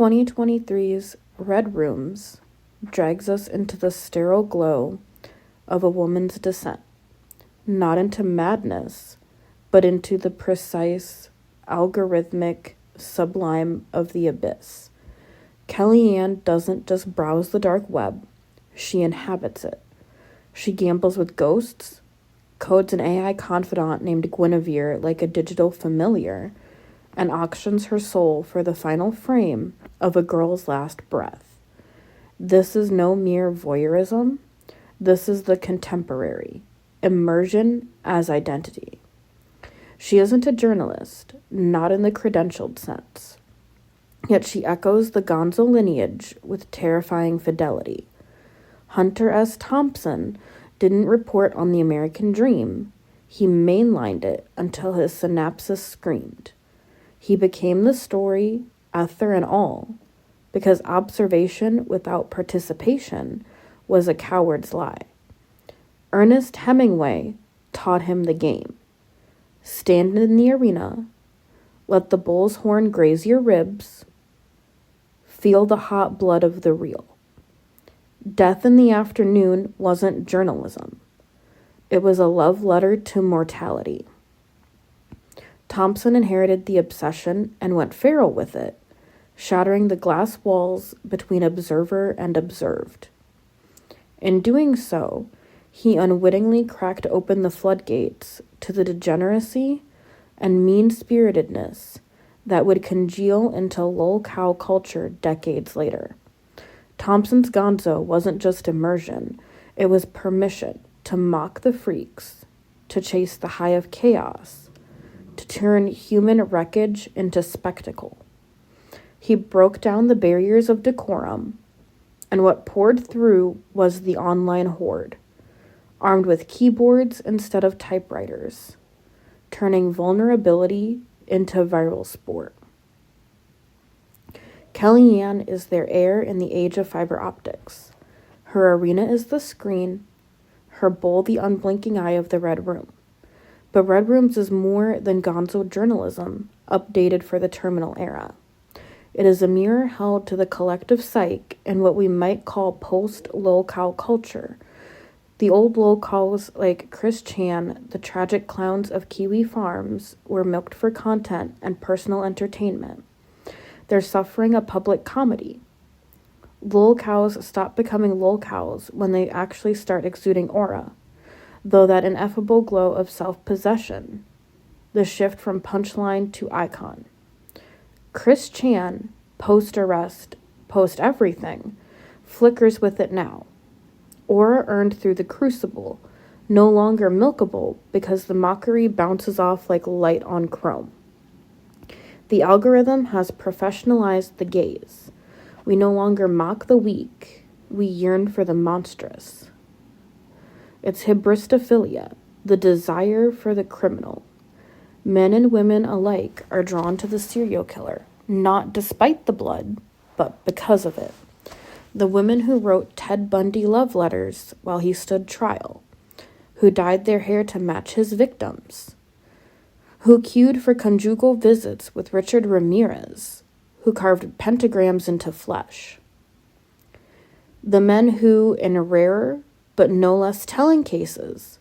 2023's Red Rooms drags us into the sterile glow of a woman's descent, not into madness, but into the precise, algorithmic sublime of the abyss. Kellyanne doesn't just browse the dark web, she inhabits it. She gambles with ghosts, codes an AI confidant named Guinevere like a digital familiar, and auctions her soul for the final frame of a girl's last breath. This is no mere voyeurism. This is the contemporary, immersion as identity. She isn't a journalist, not in the credentialed sense. Yet she echoes the Gonzo lineage with terrifying fidelity. Hunter S. Thompson didn't report on the American dream. He mainlined it until his synapses screamed. He became the story, ether and all, because observation without participation was a coward's lie. Ernest Hemingway taught him the game. Stand in the arena, let the bull's horn graze your ribs, feel the hot blood of the real. Death in the Afternoon wasn't journalism. It was a love letter to mortality. Thompson inherited the obsession and went feral with it, shattering the glass walls between observer and observed. In doing so, he unwittingly cracked open the floodgates to the degeneracy and mean-spiritedness that would congeal into Lolcow culture decades later. Thompson's Gonzo wasn't just immersion, it was permission to mock the freaks, to chase the high of chaos, to turn human wreckage into spectacle. He broke down the barriers of decorum, and what poured through was the online horde, armed with keyboards instead of typewriters, turning vulnerability into viral sport. Kellyanne is their heir in the age of fiber optics. Her arena is the screen, her bowl the unblinking eye of the Red Room. But Red Rooms is more than Gonzo journalism, updated for the terminal era. It is a mirror held to the collective psyche in what we might call Post Lolcow Culture. The old Lolcows like Chris Chan, the tragic clowns of Kiwi farms, were milked for content and personal entertainment. They're suffering a public comedy. Lolcows stop becoming Lolcows when they actually start exuding aura, though that ineffable glow of self-possession, the shift from punchline to icon. Chris Chan, post-arrest, post-everything, flickers with it now. Aura earned through the crucible, no longer milkable because the mockery bounces off like light on chrome. The algorithm has professionalized the gaze. We no longer mock the weak, we yearn for the monstrous. It's hybristophilia, the desire for the criminal. Men and women alike are drawn to the serial killer, not despite the blood, but because of it. The women who wrote Ted Bundy love letters while he stood trial, who dyed their hair to match his victims, who queued for conjugal visits with Richard Ramirez, who carved pentagrams into flesh. The men who, in rarer but no less telling cases,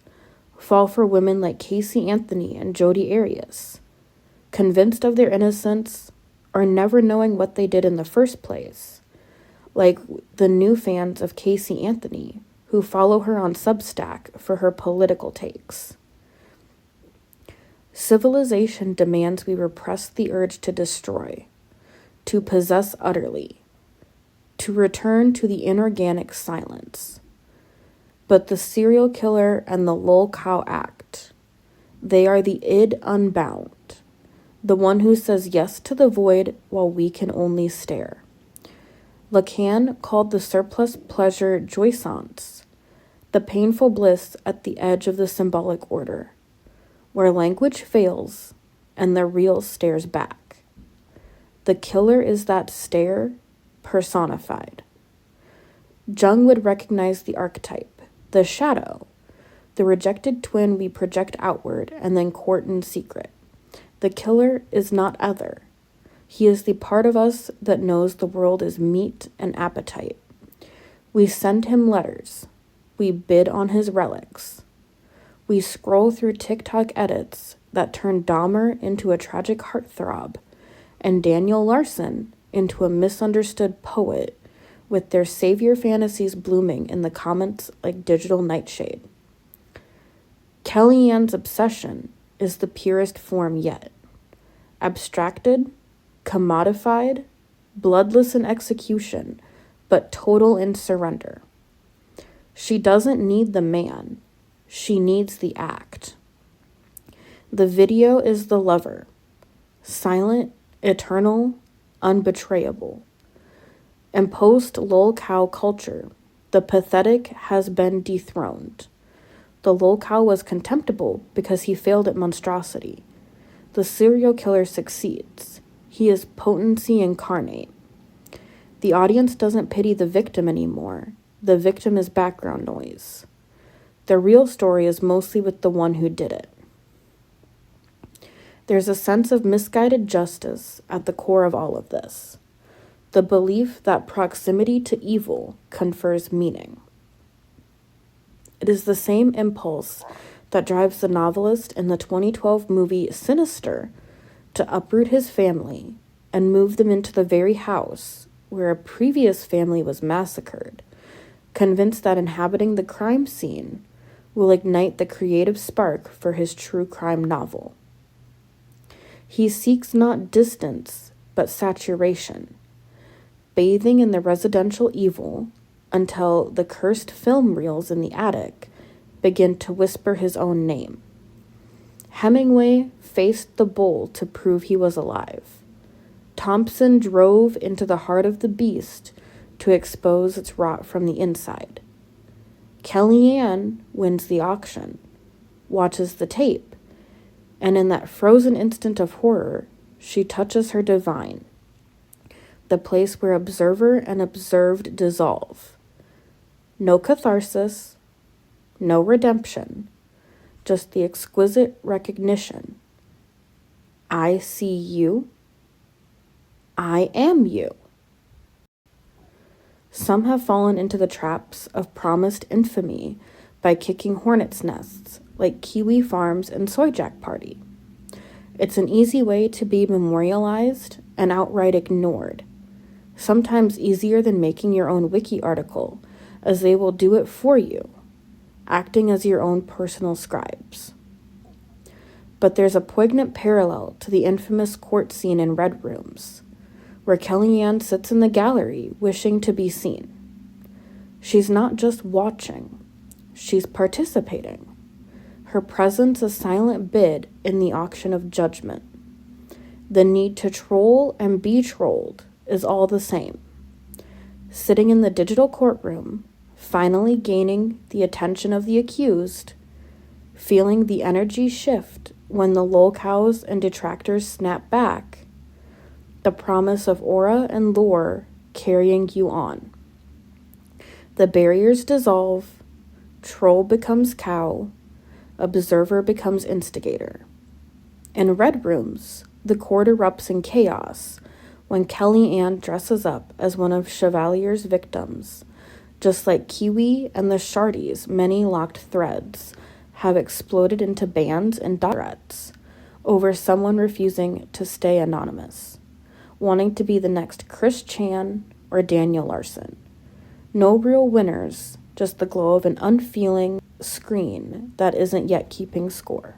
fall for women like Casey Anthony and Jodi Arias, convinced of their innocence or never knowing what they did in the first place, like the new fans of Casey Anthony who follow her on Substack for her political takes. Civilization demands we repress the urge to destroy, to possess utterly, to return to the inorganic silence. But the serial killer and the Lolcow act, they are the id unbound, the one who says yes to the void while we can only stare. Lacan called the surplus pleasure jouissance, the painful bliss at the edge of the symbolic order, where language fails and the real stares back. The killer is that stare personified. Jung would recognize the archetype, the shadow, the rejected twin we project outward and then court in secret. The killer is not other. He is the part of us that knows the world is meat and appetite. We send him letters. We bid on his relics. We scroll through TikTok edits that turn Dahmer into a tragic heartthrob and Daniel Larson into a misunderstood poet, with their savior fantasies blooming in the comments like digital nightshade. Kellyanne's obsession is the purest form yet. Abstracted, commodified, bloodless in execution, but total in surrender. She doesn't need the man. She needs the act. The video is the lover, silent, eternal, unbetrayable. In Post Lolcow Culture, the pathetic has been dethroned. The Lolcow was contemptible because he failed at monstrosity. The serial killer succeeds. He is potency incarnate. The audience doesn't pity the victim anymore. The victim is background noise. The real story is mostly with the one who did it. There's a sense of misguided justice at the core of all of this. The belief that proximity to evil confers meaning. It is the same impulse that drives the novelist in the 2012 movie Sinister to uproot his family and move them into the very house where a previous family was massacred, convinced that inhabiting the crime scene will ignite the creative spark for his true crime novel. He seeks not distance, but saturation, bathing in the residential evil until the cursed film reels in the attic begin to whisper his own name. Hemingway faced the bull to prove he was alive. Thompson drove into the heart of the beast to expose its rot from the inside. Kellyanne wins the auction, watches the tape, and in that frozen instant of horror, she touches her divine, the place where observer and observed dissolve. No catharsis, no redemption, just the exquisite recognition. I see you. I am you. Some have fallen into the traps of promised infamy by kicking hornets' nests, like Kiwi Farms and Soy Jack Party. It's an easy way to be memorialized and outright ignored, sometimes easier than making your own wiki article, as they will do it for you, acting as your own personal scribes. But there's a poignant parallel to the infamous court scene in Red Rooms, where Kellyanne sits in the gallery wishing to be seen. She's not just watching, she's participating. Her presence a silent bid in the auction of judgment. The need to troll and be trolled is all the same. Sitting in the digital courtroom, finally gaining the attention of the accused, feeling the energy shift when the lolcows and detractors snap back, the promise of aura and lore carrying you on. The barriers dissolve, troll becomes cow, observer becomes instigator. In Red Rooms, the court erupts in chaos when Kellyanne dresses up as one of Chevalier's victims, just like Kiwi and the Shardy's many locked threads have exploded into bans and threats over someone refusing to stay anonymous, wanting to be the next Chris Chan or Daniel Larson. No real winners, just the glow of an unfeeling screen that isn't yet keeping score.